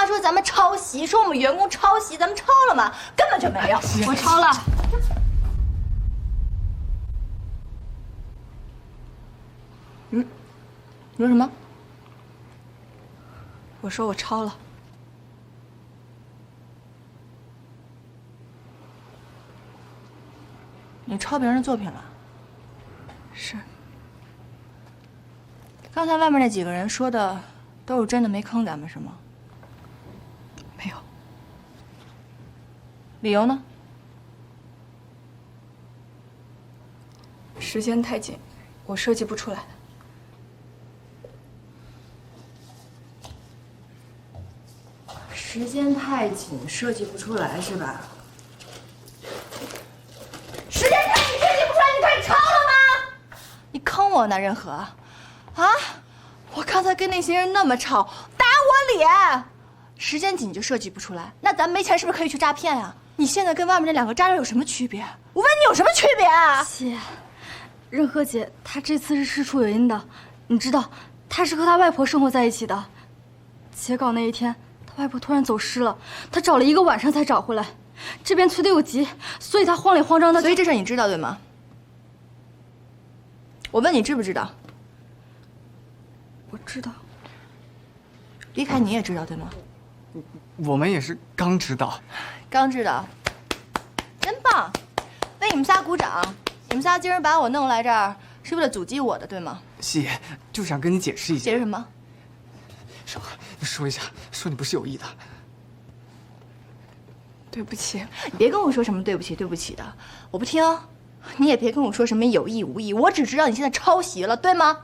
他说咱们抄袭，说我们员工抄袭，咱们抄了吗？根本就没有，我抄了。你说什么？我说我抄了。你抄别人的作品了？是。刚才外面那几个人说的都是真的，没坑咱们是吗？没有。理由呢？时间太紧，我设计不出来。时间太紧，设计不出来是吧？时间太紧，设计不出来，你快抄了吗？你坑我呢，任和。啊！我刚才跟那些人那么吵，打我脸。时间紧就设计不出来，那咱没钱是不是可以去诈骗呀？你现在跟外面那两个渣渣有什么区别？我问你有什么区别啊？姐，任和姐她这次是事出有因的，你知道，她是和她外婆生活在一起的。截稿那一天，她外婆突然走失了，她找了1个晚上才找回来。这边催得又急，所以她慌里慌张的。所以这事你知道对吗？我问你知不知道？我知道。李凯你也知道对吗？我们也是刚知道。刚知道，真棒！为你们仨鼓掌！你们仨今儿把我弄来这儿，是为了阻击我的，对吗？希言，就想跟你解释一下。解释什么？什么？你说一下，说你不是有意的。对不起。你别跟我说什么对不起对不起的，我不听。你也别跟我说什么有意无意，我只知道你现在抄袭了，对吗？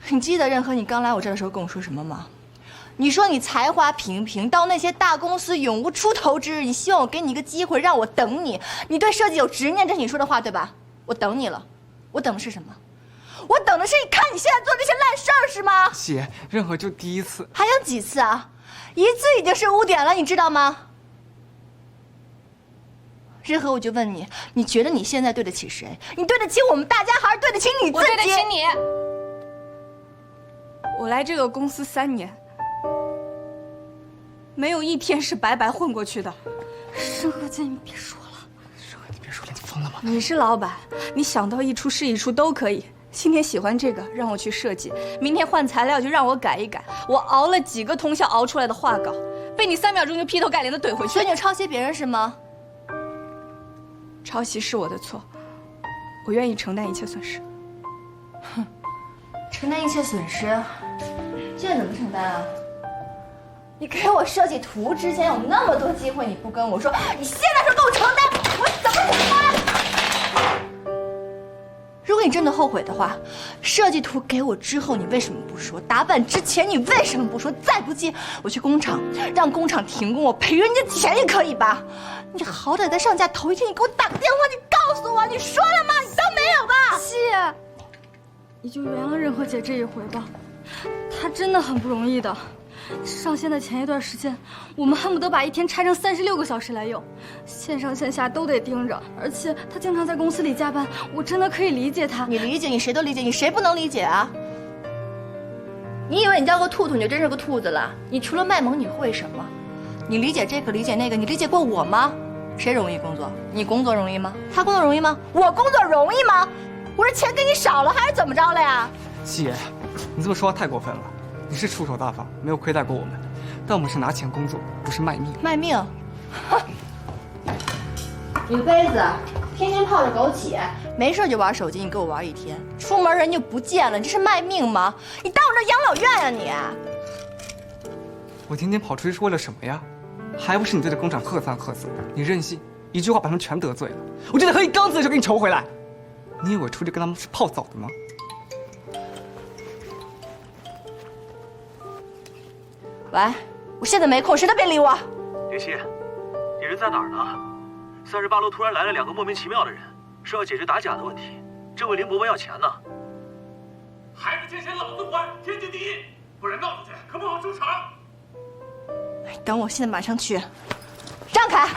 你记得任和你刚来我这儿的时候跟我说什么吗？你说你才华平平，到那些大公司永无出头之日，你希望我给你一个机会，让我等你。你对设计有执念，这是你说的话对吧？我等你了，我等的是什么？我等的是你看你现在做这些烂事儿是吗？希言，任何就第一次，还想几次啊？一次已经是污点了，你知道吗？任和，我就问你，你觉得你现在对得起谁？你对得起我们大家，还是对得起你自己？我对得起你。我来这个公司3年，没有一天是白白混过去的。任和姐，你别说了。任何，你别说了，你疯了吗？你是老板，你想到一出是一出都可以。今天喜欢这个，让我去设计；明天换材料就让我改一改。我熬了几个通宵熬出来的画稿，被你3秒钟就劈头盖脸的怼回去。所以你抄袭别人是吗？抄袭是我的错，我愿意承担一切损失。哼，承担一切损失，这怎么承担啊？你给我设计图之前有那么多机会，你不跟我说，你现在说给我承担，我怎么承担？如果你真的后悔的话，设计图给我之后你为什么不说？打板之前你为什么不说？再不济我去工厂，让工厂停工，我赔人家钱也可以吧？你好歹在上架头一天你给我打个电话，你告诉我你说了吗？你都没有吧？谢，你就原谅任和姐这一回吧，她真的很不容易的。上线的前一段时间，我们恨不得把一天拆成36个小时来用，线上线下都得盯着，而且她经常在公司里加班，我真的可以理解她。你理解，你谁都理解，你谁不能理解啊？你以为你叫个兔兔你就真是个兔子了？你除了卖萌你会什么？你理解这个理解那个，你理解过我吗？谁容易工作？你工作容易吗？他工作容易吗？我工作容易吗？我这钱给你少了还是怎么着了呀？希言，你这么说话太过分了。你是出手大方，没有亏待过我们，但我们是拿钱工作，不是卖命。卖命？你个杯子，天天泡着枸杞，没事就玩手机，你给我玩一天，出门人就不见了，你这是卖命吗？你当我这养老院呀你？我天天跑出去是为了什么呀？还不是你对着工厂喝三喝四，你任性，一句话把他们全得罪了。我记得喝一缸子的时候给你求回来，你以为我出去跟他们是泡澡的吗？喂，我现在没空，谁都别理我。林夕，你人在哪儿呢？38楼突然来了2个莫名其妙的人，说要解决打假的问题，正问林伯伯要钱呢。孩子钱老子管，天经地义，不然闹出去可不好收场。哎，等我，现在马上去。让开！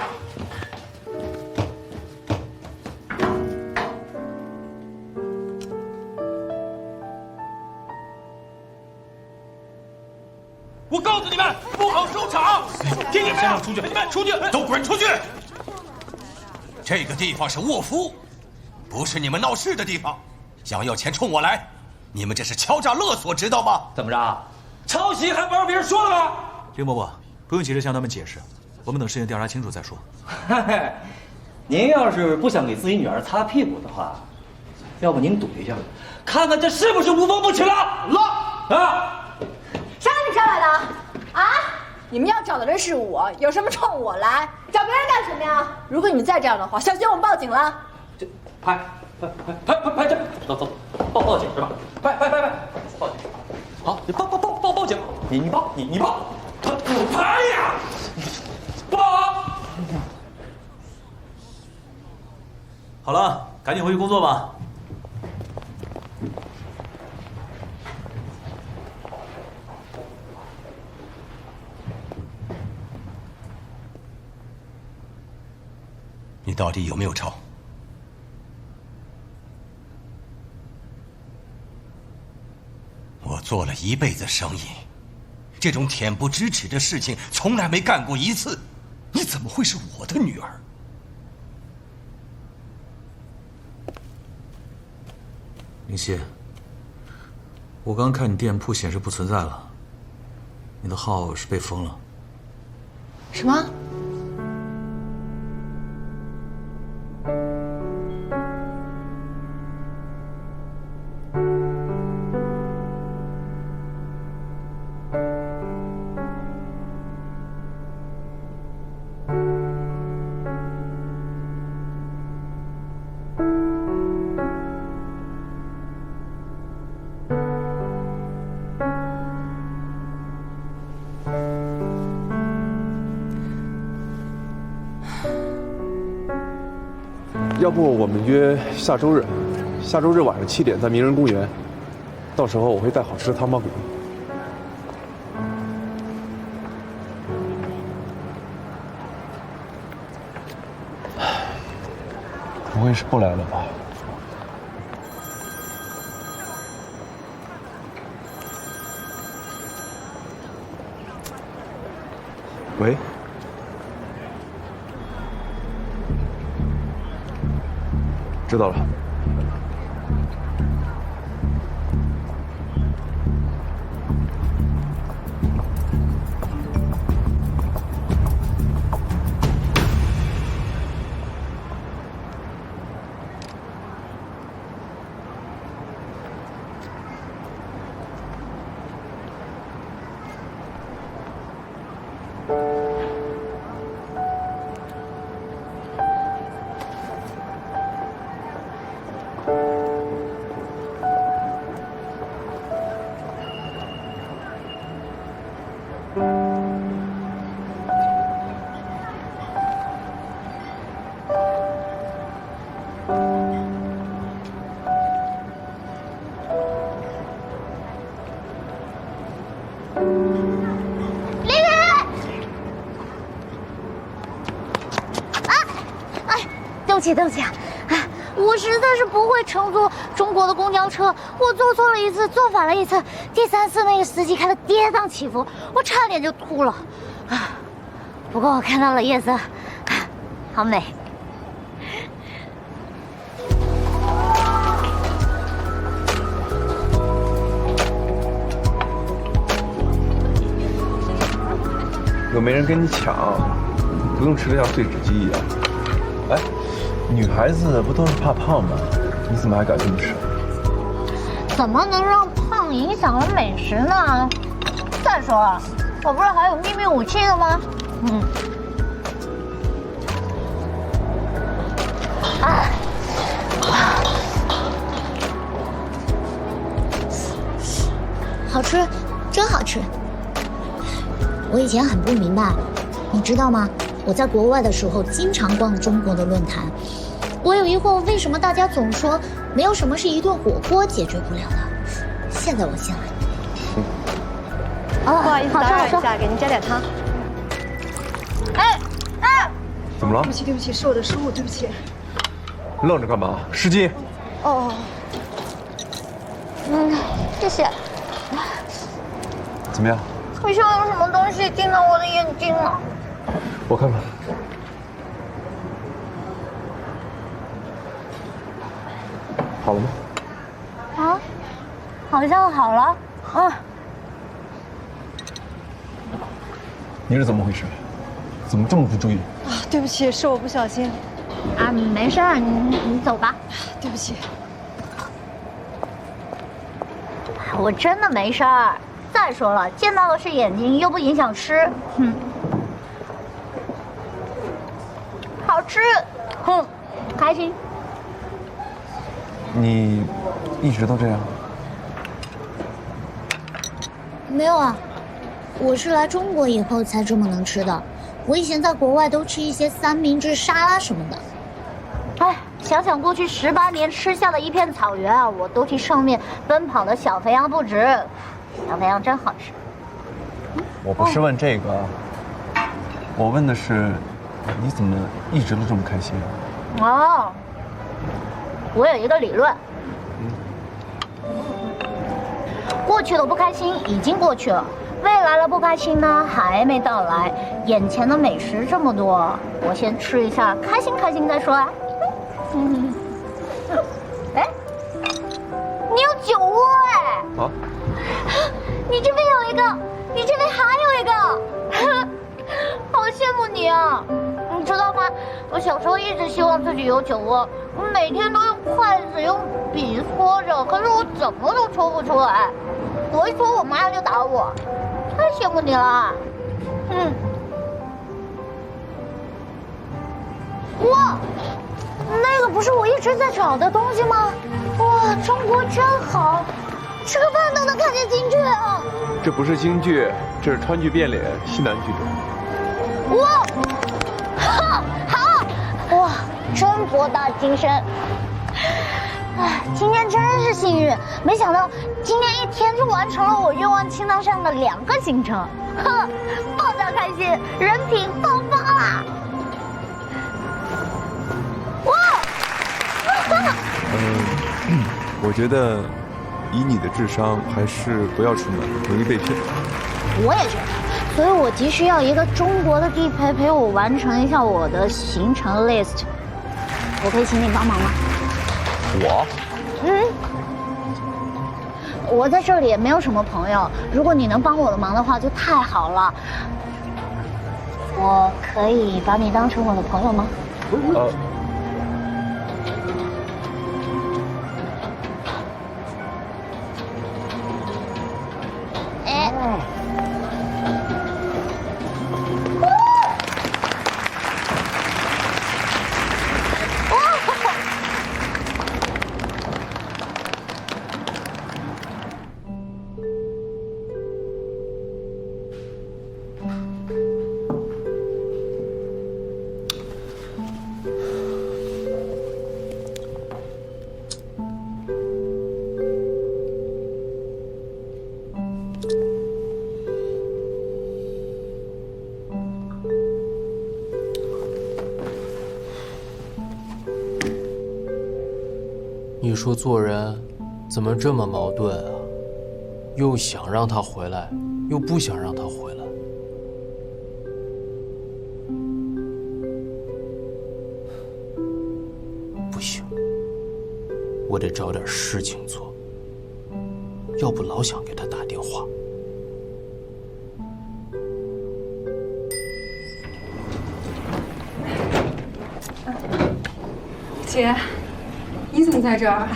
我告诉你们，不好收场！听见没有？出去！你们出去！都滚出去！这个地方是卧夫，不是你们闹事的地方。想要钱冲我来，你们这是敲诈勒索，知道吗？怎么着？抄袭还不让别人说了吗？林伯伯，不用急着向他们解释，我们等事情调查清楚再说。嗨，您要是不想给自己女儿擦屁股的话，要不您赌一下，看看这是不是无风不起浪？啊！谁让你上来的？啊！你们要找的人是我，有什么冲我来，找别人干什么呀？如果你们再这样的话，小心我们报警了。这拍这，走，报警是吧？拍，报警。好，你报警，你报，他不拍呀，报。好了，赶紧回去工作吧。你到底有没有抄？我做了一辈子生意，这种恬不知耻的事情从来没干过一次，你怎么会是我的女儿？林夕，我刚看你店铺显示不存在了，你的号是被封了。什么？要不我们约下周日晚上7点在名人公园，到时候我会带好吃的汤包给你。不会是不来了吧？喂。知道了。对不起，哎，我实在是不会乘坐中国的公交车，我坐错了一次，坐反了一次，第3次那个司机开的跌宕起伏，我差点就吐了。啊，不过我看到了夜色，好美。又没人跟你抢，不用吃得像碎纸机一样。哎。女孩子不都是怕胖吗？你怎么还敢这么吃？怎么能让胖影响了美食呢？再说了，我不是还有秘密武器的吗？好吃，真好吃。我以前很不明白，你知道吗？我在国外的时候经常逛中国的论坛，我有疑惑，为什么大家总说没有什么是一顿火锅解决不了的？现在我信了。不好意思打扰一下，给您加点汤。怎么了？对不起，是我的失误，对不起。愣着干嘛？失禁。谢谢。怎么样？好像有什么东西进到我的眼睛了。我看看。好了吗？啊，好像好了。你是怎么回事？怎么这么不注意？啊，对不起，是我不小心。啊，没事儿，你走吧。对不起。我真的没事儿。再说了，见到的是眼睛，又不影响吃。好吃，开心。你一直都这样？没有啊，我是来中国以后才这么能吃的。我以前在国外都吃一些三明治、沙拉什么的。哎，想想过去18年吃下的一片草原啊，我都替上面奔跑的小肥羊不值。小肥羊真好吃。我不是问这个，我问的是，你怎么一直都这么开心？哦，我有一个理论。过去的不开心已经过去了，未来的不开心呢还没到来。眼前的美食这么多，我先吃一下，开心开心再说啊。哎，你有酒窝哎！啊？你这边有一个，你这边还有一个，好羡慕你啊！你知道吗？我小时候一直希望自己有酒窝，我每天都用筷子、用笔搓着，可是我怎么都搓不出来。我一搓，我妈就打我，太羡慕你了。哇，那个不是我一直在找的东西吗？哇，中国真好，吃个饭都能看见京剧啊！这不是京剧，这是川剧变脸，西南剧种。哇，好，哇，真博大精深。哎，今天真是幸运，没想到今天一天就完成了我愿望清单上的2个行程，爆炸开心，人品爆发啦！哇！我觉得以你的智商，还是不要出门，容易被骗。我也觉得，所以我急需要一个中国的地陪陪我完成一下我的行程 list。我可以请你帮忙吗？我？我在这里也没有什么朋友，如果你能帮我的忙的话，就太好了。我可以把你当成我的朋友吗？你说做人怎么这么矛盾啊？又想让他回来，又不想让他回来。不行，我得找点事情做，要不老想给他打电话。姐，你怎么在这儿？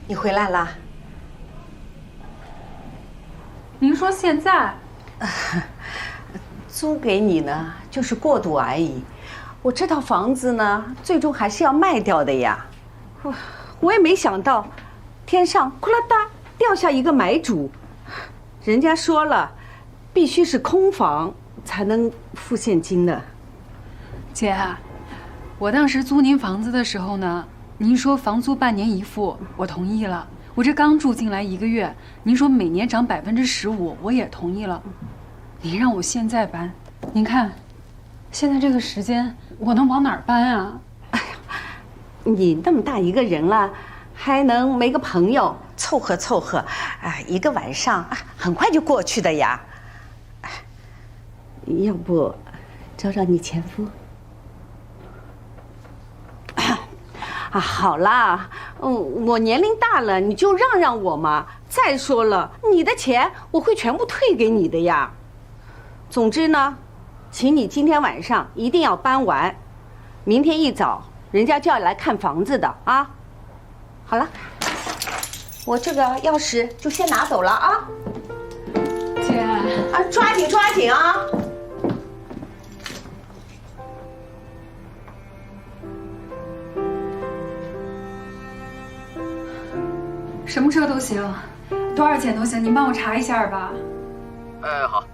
你回来啦？您说现在？租给你呢，就是过渡而已。我这套房子呢，最终还是要卖掉的呀。我也没想到，天上呼啦哒掉下一个买主。人家说了，必须是空房才能付现金的。姐，我当时租您房子的时候呢，您说房租半年一付，我同意了。我这刚住进来1个月，您说每年涨15%，我也同意了。您让我现在搬，您看，现在这个时间，我能往哪儿搬啊？哎呀，你那么大一个人了，还能没个朋友凑合凑合，1个晚上很快就过去的呀。要不找找你前夫？啊，好啦，我年龄大了，你就让让我嘛。再说了，你的钱我会全部退给你的呀。总之呢，请你今天晚上一定要搬完，明天一早人家就要来看房子的啊。好了，我这个钥匙就先拿走了啊。姐，啊，抓紧抓紧啊！什么车都行，多少钱都行，您帮我查一下吧。好。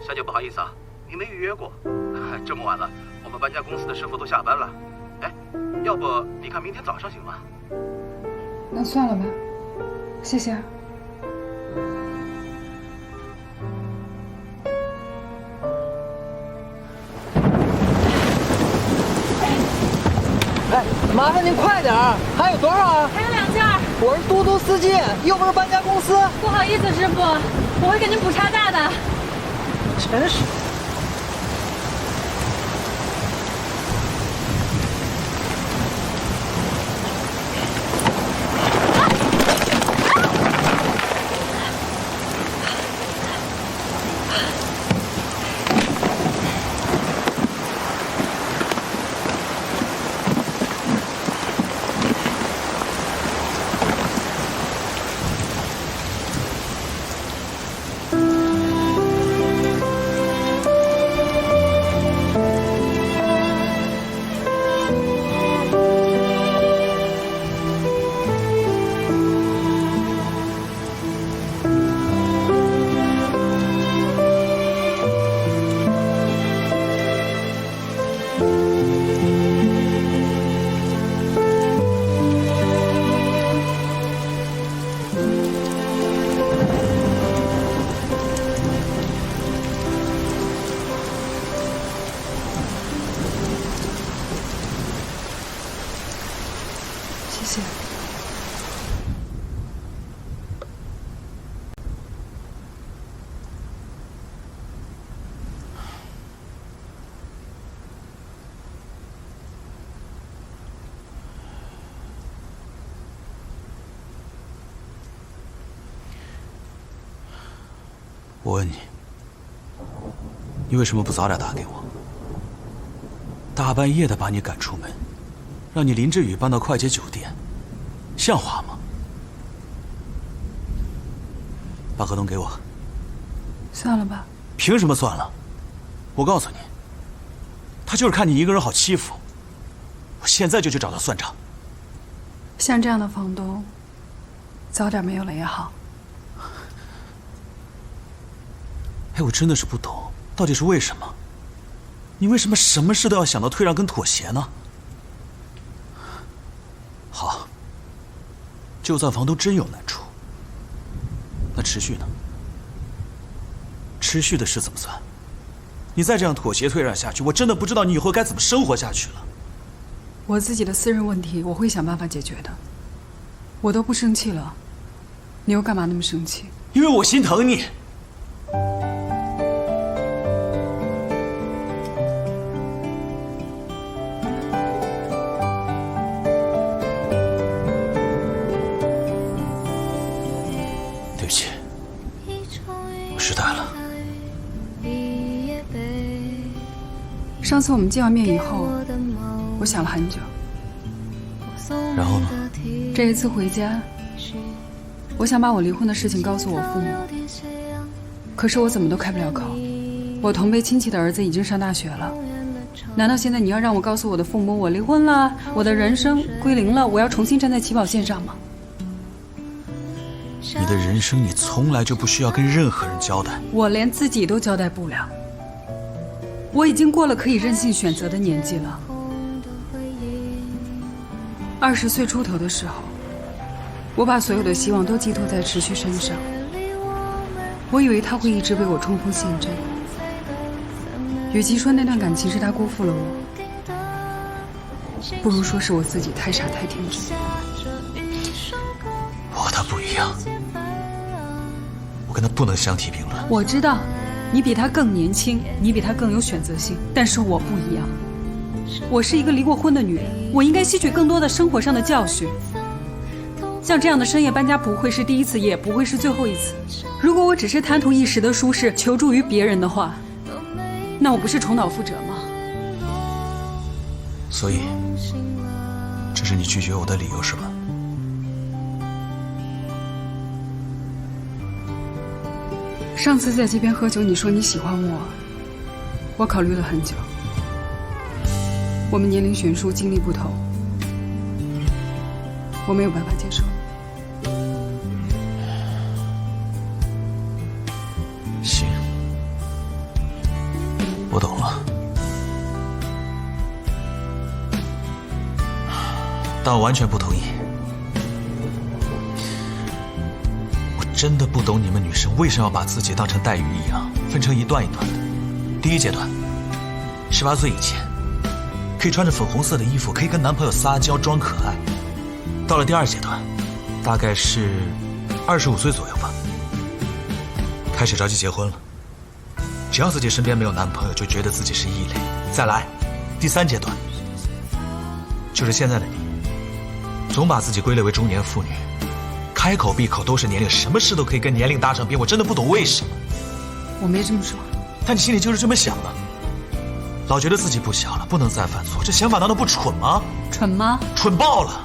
小姐不好意思啊，您没预约过。这么晚了，我们搬家公司的师傅都下班了。要不你看明天早上行吗？那算了吧，谢谢。麻烦您快点儿，还有多少啊？还有2件。我是嘟嘟司机，又不是搬家公司。不好意思，师傅，我会给您补差价的。真是。谢谢。我问你，你为什么不早点打给我？大半夜的把你赶出门，让你淋着雨搬到快捷酒店，像话吗？把合同给我。算了吧。凭什么算了？我告诉你，他就是看你一个人好欺负。我现在就去找他算账。像这样的房东，早点没有了也好。哎，我真的是不懂，到底是为什么？你为什么什么事都要想到退让跟妥协呢？好，就算房东真有难处，那持续呢？持续的事怎么算？你再这样妥协退让下去，我真的不知道你以后该怎么生活下去了。我自己的私人问题，我会想办法解决的。我都不生气了，你又干嘛那么生气？因为我心疼你。对不起，我失态了。上次我们见完面以后，我想了很久。然后呢？这一次回家，我想把我离婚的事情告诉我父母，可是我怎么都开不了口。我同辈亲戚的儿子已经上大学了，难道现在你要让我告诉我的父母我离婚了，我的人生归零了，我要重新站在起跑线上吗？你的人生，你从来就不需要跟任何人交代。我连自己都交代不了。我已经过了可以任性选择的年纪了。20岁出头的时候，我把所有的希望都寄托在池旭身上。我以为他会一直为我冲锋陷阵。与其说那段感情是他辜负了我，不如说是我自己太傻太天真。我和他不一样，我跟他不能相提并论。我知道，你比他更年轻，你比他更有选择性，但是我不一样。我是一个离过婚的女人，我应该吸取更多的生活上的教训。像这样的深夜搬家不会是第一次，也不会是最后一次。如果我只是贪图一时的舒适，求助于别人的话，那我不是重蹈覆辙吗？所以，这是你拒绝我的理由是吧？上次在街边喝酒，你说你喜欢我，我考虑了很久。我们年龄悬殊，经历不同，我没有办法接受。行，我懂了。但我完全不同意。我真的不懂你们女生为什么要把自己当成带鱼一样，分成一段一段的。第一阶段，18岁以前，可以穿着粉红色的衣服，可以跟男朋友撒娇装可爱。到了第二阶段，大概是25岁左右吧，开始着急结婚了。只要自己身边没有男朋友，就觉得自己是异类。再来，第3阶段，就是现在的你。总把自己归类为中年妇女，开口闭口都是年龄，什么事都可以跟年龄搭上边，我真的不懂为什么。我没这么说，但你心里就是这么想的，老觉得自己不小了，不能再犯错，这想法难道不蠢吗？蠢吗？蠢爆了！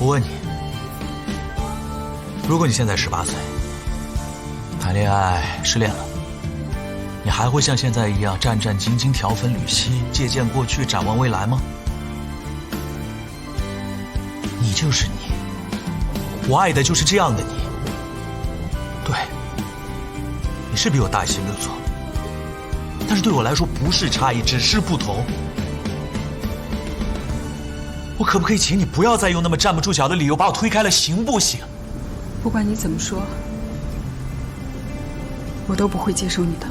我问你，如果你现在18岁，谈恋爱失恋了，你还会像现在一样战战兢兢、条分缕析、借鉴过去、展望未来吗？你就是你，我爱的就是这样的你。对，你是比我大一些没有错，但是对我来说不是差异，只是不同。我可不可以请你不要再用那么站不住脚的理由把我推开了，行不行？不管你怎么说，我都不会接受你的。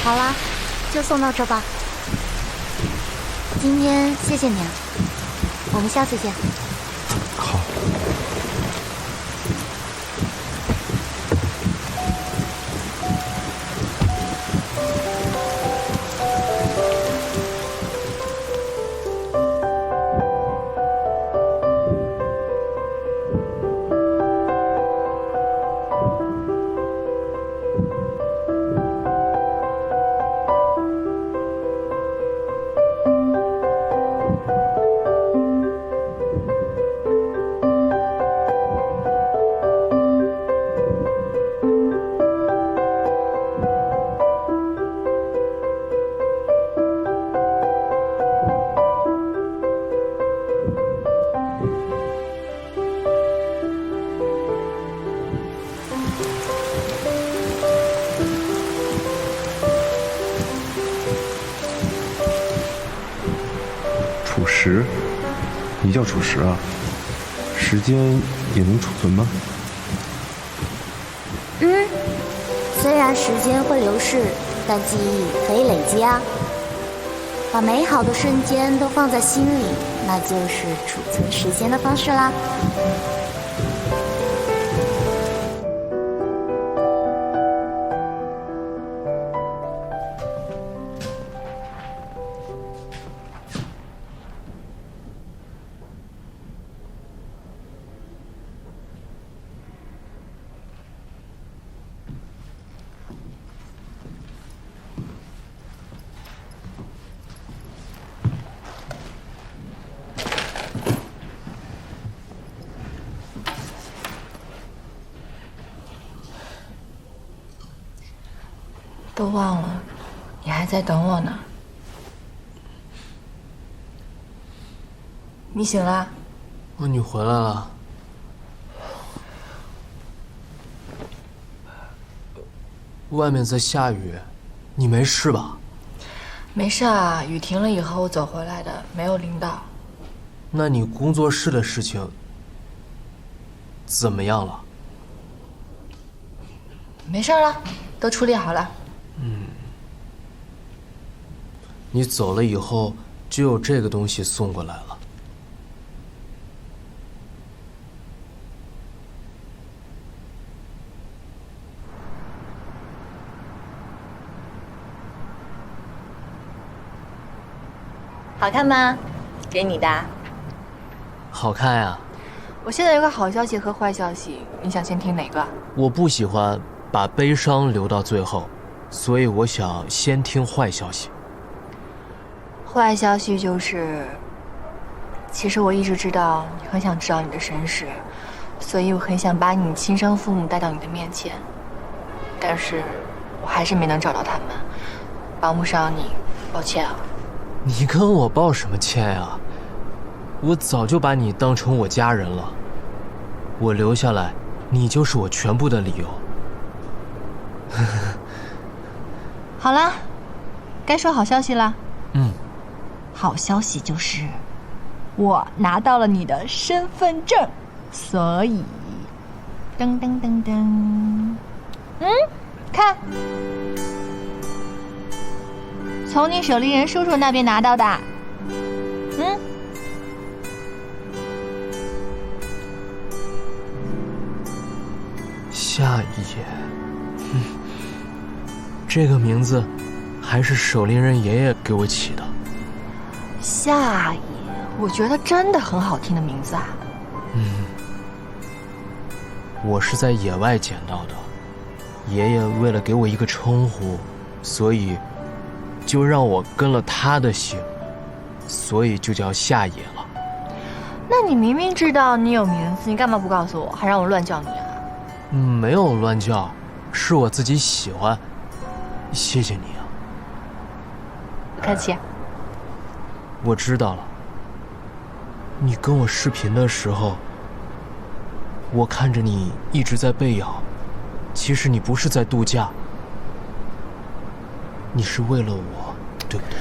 好啦，就送到这吧。今天谢谢你啊，我们下次见。好。储石，你叫储石啊？时间也能储存吗？虽然时间会流逝，但记忆可以累积啊。把美好的瞬间都放在心里，那就是储存时间的方式啦。都忘了，你还在等我呢。你醒啦？哦，你回来了。外面在下雨，你没事吧？没事啊，雨停了以后我走回来的，没有淋到。那你工作室的事情怎么样了？没事了，都处理好了。你走了以后，就有这个东西送过来了。好看吗？给你的。好看呀。我现在有个好消息和坏消息，你想先听哪个？我不喜欢把悲伤留到最后，所以我想先听坏消息。坏消息就是，其实我一直知道你很想知道你的身世，所以我很想把你亲生父母带到你的面前，但是我还是没能找到他们，帮不上你，抱歉啊。你跟我抱什么歉呀？我早就把你当成我家人了，我留下来，你就是我全部的理由。好啦，该说好消息啦。好消息就是，我拿到了你的身份证，所以，噔噔噔噔，看，从你守林人叔叔那边拿到的。夏野，这个名字还是守林人爷爷给我起的。夏野，我觉得真的很好听的名字啊。我是在野外捡到的，爷爷为了给我一个称呼，所以就让我跟了他的姓，所以就叫夏野了。那你明明知道你有名字，你干嘛不告诉我，还让我乱叫你啊？没有乱叫，是我自己喜欢。谢谢你啊。不客气。我知道了。你跟我视频的时候，我看着你一直在背咬，其实你不是在度假，你是为了我，对不对？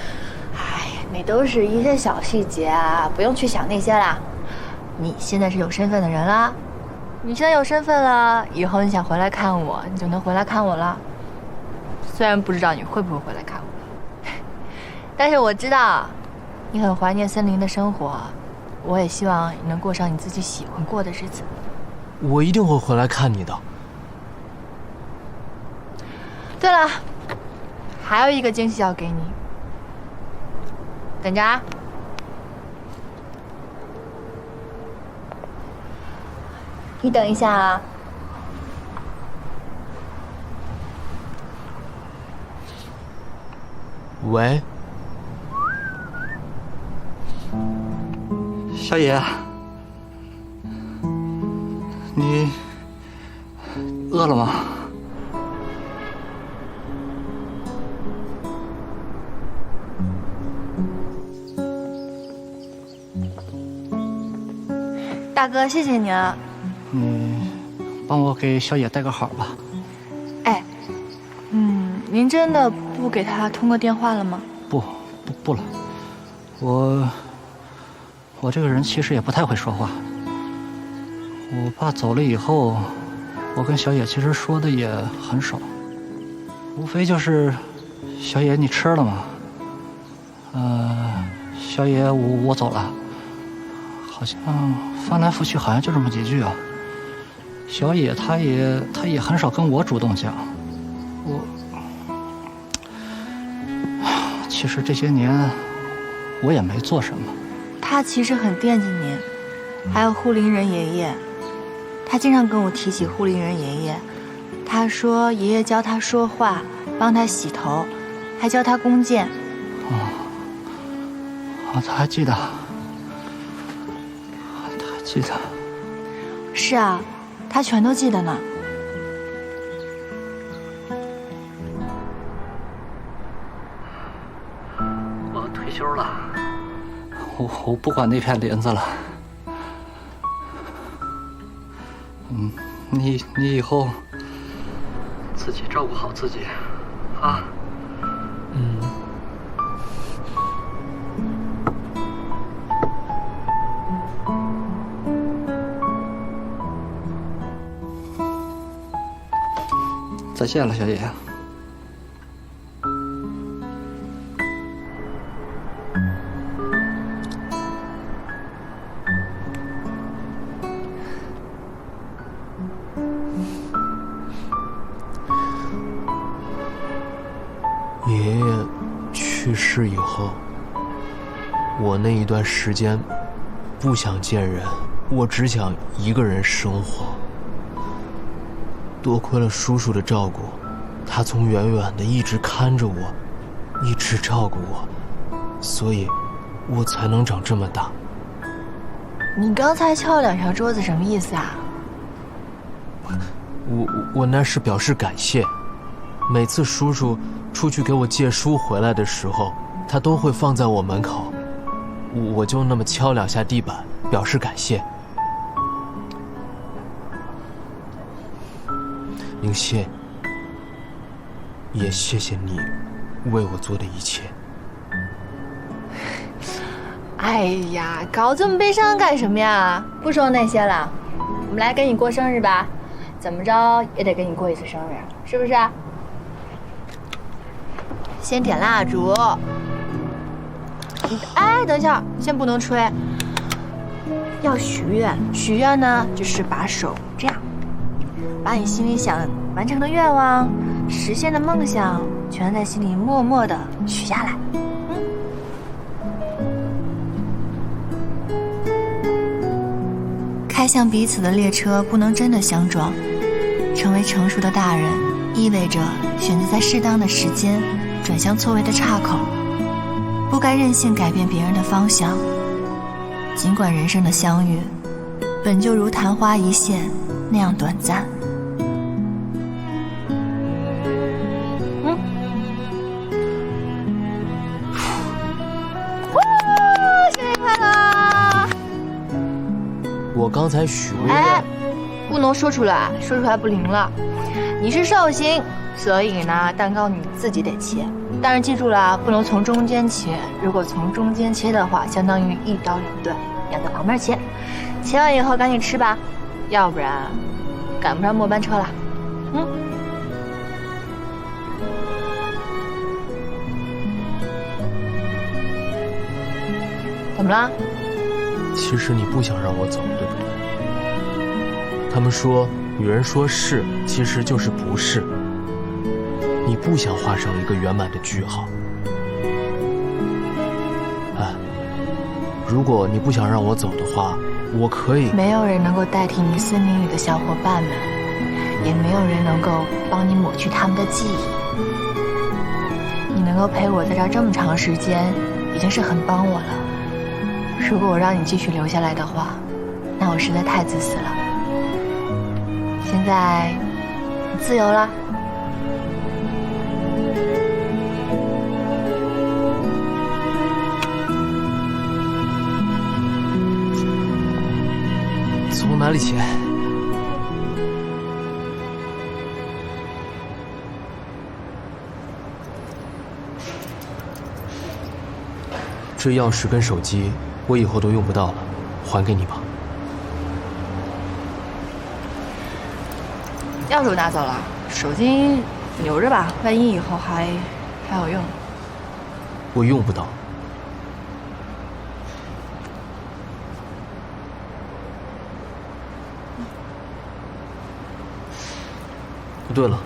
哎呀，那都是一些小细节啊，不用去想那些啦。你现在是有身份的人啦，你现在有身份了，以后你想回来看我，你就能回来看我了。虽然不知道你会不会回来看我，但是我知道你很怀念森林的生活，我也希望你能过上你自己喜欢过的日子。我一定会回来看你的。对了，还有一个惊喜要给你，等着啊。你等一下啊。喂，小野，你饿了吗？大哥，谢谢你啊。你帮我给小野带个好吧。哎，您真的不给他通个电话了吗？不了，我这个人其实也不太会说话。我爸走了以后，我跟小野其实说的也很少，无非就是小野你吃了吗？小野我走了，好像翻来覆去好像就这么几句啊。小野他也很少跟我主动讲，其实这些年我也没做什么。他其实很惦记您，还有护林人爷爷，他经常跟我提起护林人爷爷。他说爷爷教他说话，帮他洗头，还教他弓箭。他还记得。记得。是啊，他全都记得呢。我退休了，我不管那片林子了。你以后自己照顾好自己，啊。再见了，小野。爷爷去世以后，我那一段时间不想见人，我只想一个人生活。多亏了叔叔的照顾，他从远远的一直看着我，一直照顾我，所以我才能长这么大。你刚才敲了2下桌子，什么意思啊？我那是表示感谢。每次叔叔出去给我借书回来的时候，他都会放在我门口，我就那么敲2下地板，表示感谢。灵溪，也谢谢你为我做的一切。哎呀，搞这么悲伤干什么呀？不说那些了，我们来给你过生日吧，怎么着也得给你过一次生日，是不是？先点蜡烛。哎，等一下，先不能吹，要许愿。许愿呢，就是把手这样，把你心里想完成的愿望、实现的梦想，全在心里默默地许下来。开向彼此的列车不能真的相撞。成为成熟的大人，意味着选择在适当的时间转向错位的岔口，不该任性改变别人的方向。尽管人生的相遇本就如昙花一现那样短暂。生日快乐！我刚才许过愿。哎，不能说出来，说出来不灵了。你是寿星，所以呢，蛋糕你自己得切，但是记住了，不能从中间切。如果从中间切的话，相当于1刀2断，要在旁边切。切完以后赶紧吃吧，要不然赶不上末班车了。怎么了？其实你不想让我走，对不对？他们说，女人说是，其实就是不是。你不想画上一个圆满的句号。哎，如果你不想让我走的话，我可以。没有人能够代替你森林里的小伙伴们，也没有人能够帮你抹去他们的记忆。你能够陪我在这儿这么长时间，已经是很帮我了。如果我让你继续留下来的话，那我实在太自私了。现在你自由了。从哪里切？这钥匙跟手机我以后都用不到了，还给你吧。钥匙我拿走了，手机留着吧，万一以后还有用。我用不到。对了，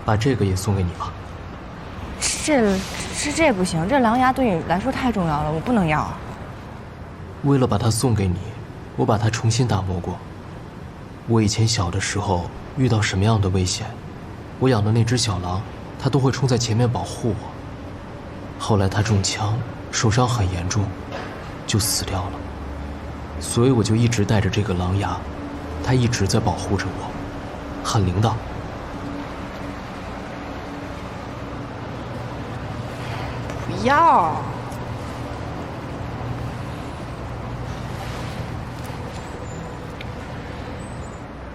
把这个也送给你吧。这不行，这狼牙对你来说太重要了，我不能要。为了把它送给你，我把它重新打磨过。我以前小的时候遇到什么样的危险，我养的那只小狼，它都会冲在前面保护我。后来它中枪，受伤很严重，就死掉了。所以我就一直带着这个狼牙，它一直在保护着我，很灵的。不要。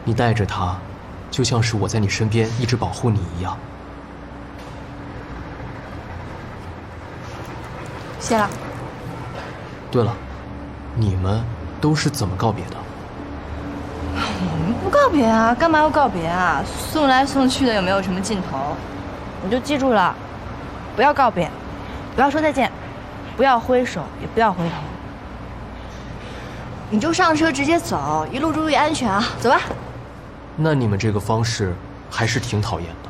你带着它，就像是我在你身边一直保护你一样。谢了。对了，你们都是怎么告别的？不告别啊？干嘛要告别啊？送来送去的有没有什么尽头？你就记住了，不要告别，不要说再见，不要挥手，也不要回头。你就上车直接走，一路注意安全啊！走吧。那你们这个方式还是挺讨厌的。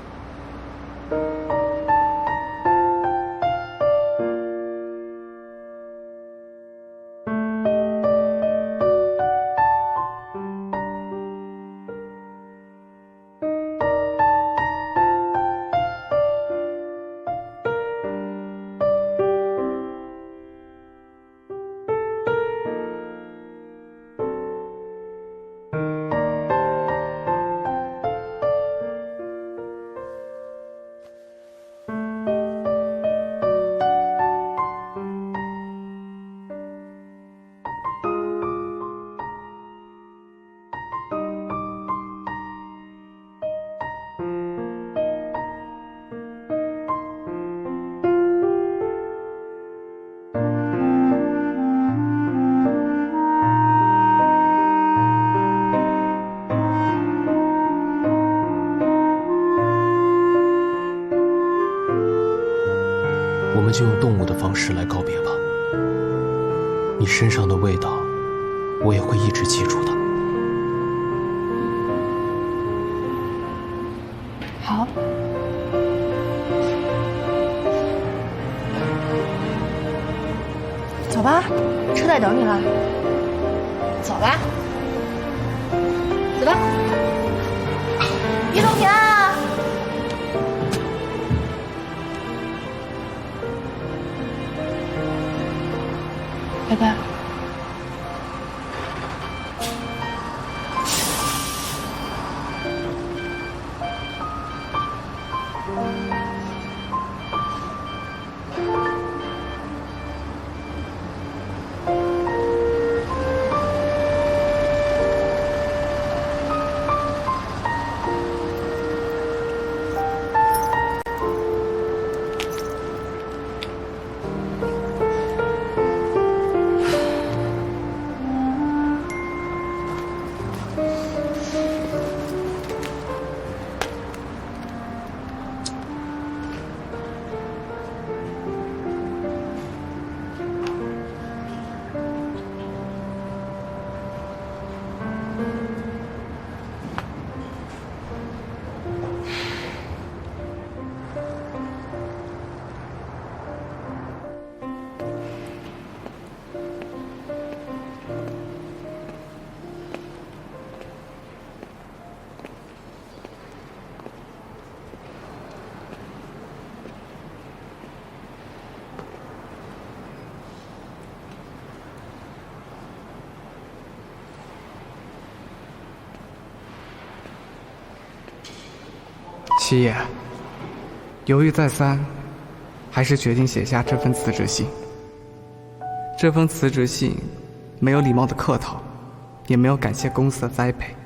我们就用动物的方式来告别吧。你身上的味道，我也会一直记住的。好。走吧，车在等你了。走吧，走吧，一路平安啊！拜拜。七爷，犹豫再三，还是决定写下这份辞职信。这封辞职信没有礼貌的客套，也没有感谢公司的栽培。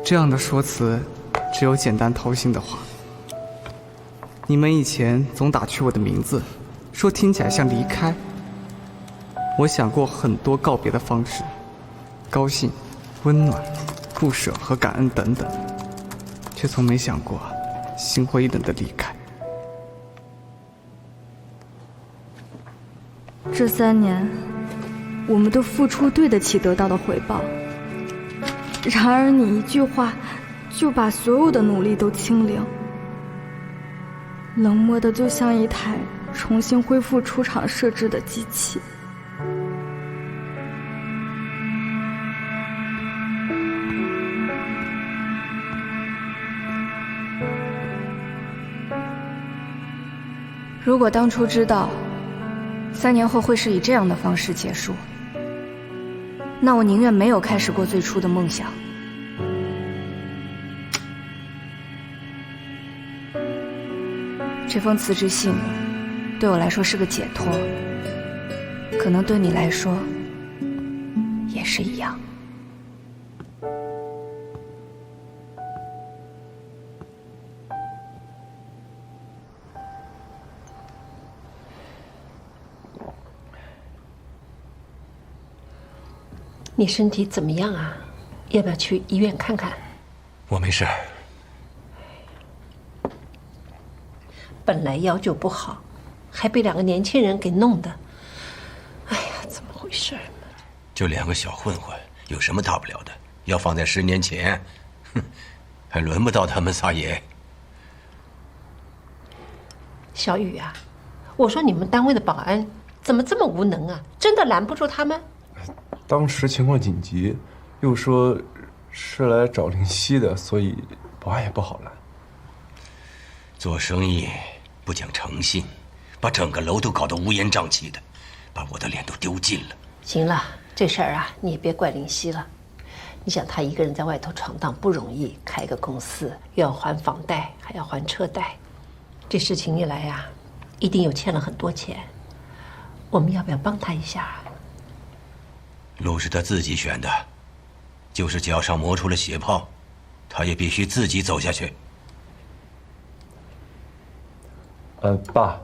这样的说辞，只有简单掏心的话。你们以前总打趣我的名字，说听起来像离开。我想过很多告别的方式，高兴、温暖、不舍和感恩等等。却从没想过心灰意冷的离开。这3年，我们都付出对得起得到的回报。然而你一句话，就把所有的努力都清零，冷漠的就像一台重新恢复出厂设置的机器。如果当初知道3年后会是以这样的方式结束，那我宁愿没有开始过最初的梦想。这封辞职信对我来说是个解脱，可能对你来说也是一样。你身体怎么样啊？要不要去医院看看？我没事。本来腰就不好，还被2个年轻人给弄的。哎呀，怎么回事？就2个小混混，有什么大不了的？要放在10年前，哼，还轮不到他们撒野。小雨啊，我说你们单位的保安怎么这么无能啊？真的拦不住他们？当时情况紧急，又说是来找林夕的，所以保安也不好拦。做生意不讲诚信，把整个楼都搞得乌烟瘴气的，把我的脸都丢尽了。行了，这事儿啊，你也别怪林夕了。你想他一个人在外头闯荡不容易，开个公司又要还房贷，还要还车贷，这事情一来呀，一定又欠了很多钱。我们要不要帮他一下？路是他自己选的，就是脚上磨出了血泡，他也必须自己走下去。爸，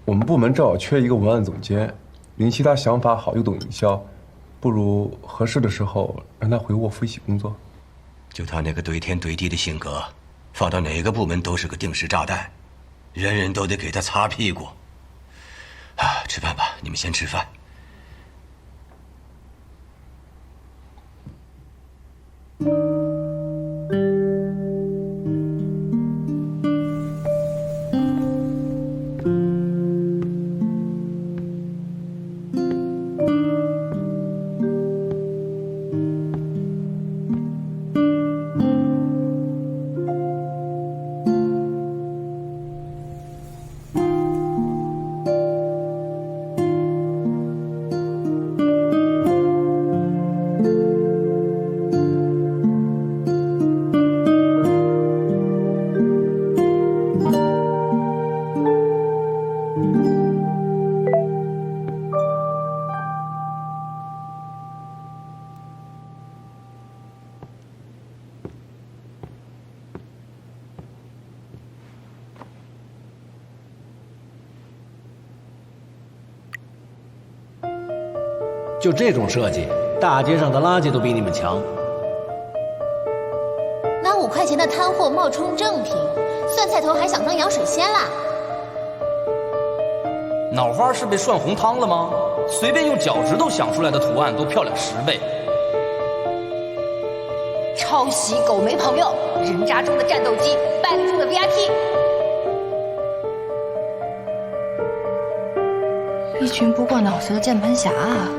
我们部门正好缺一个文案总监，林夕他想法好又懂营销，不如合适的时候让他回沃夫一起工作。就他那个怼天怼地的性格，放到哪个部门都是个定时炸弹，人人都得给他擦屁股。啊，吃饭吧，你们先吃饭。就这种设计，大街上的垃圾都比你们强。拿5块钱的摊货冒充正品，蒜菜头还想当洋水仙啦？脑花是被涮红汤了吗？随便用脚趾头想出来的图案都漂亮10倍。抄袭狗没朋友，人渣中的战斗机，败类中的 VIP。一群不过脑子的键盘侠啊！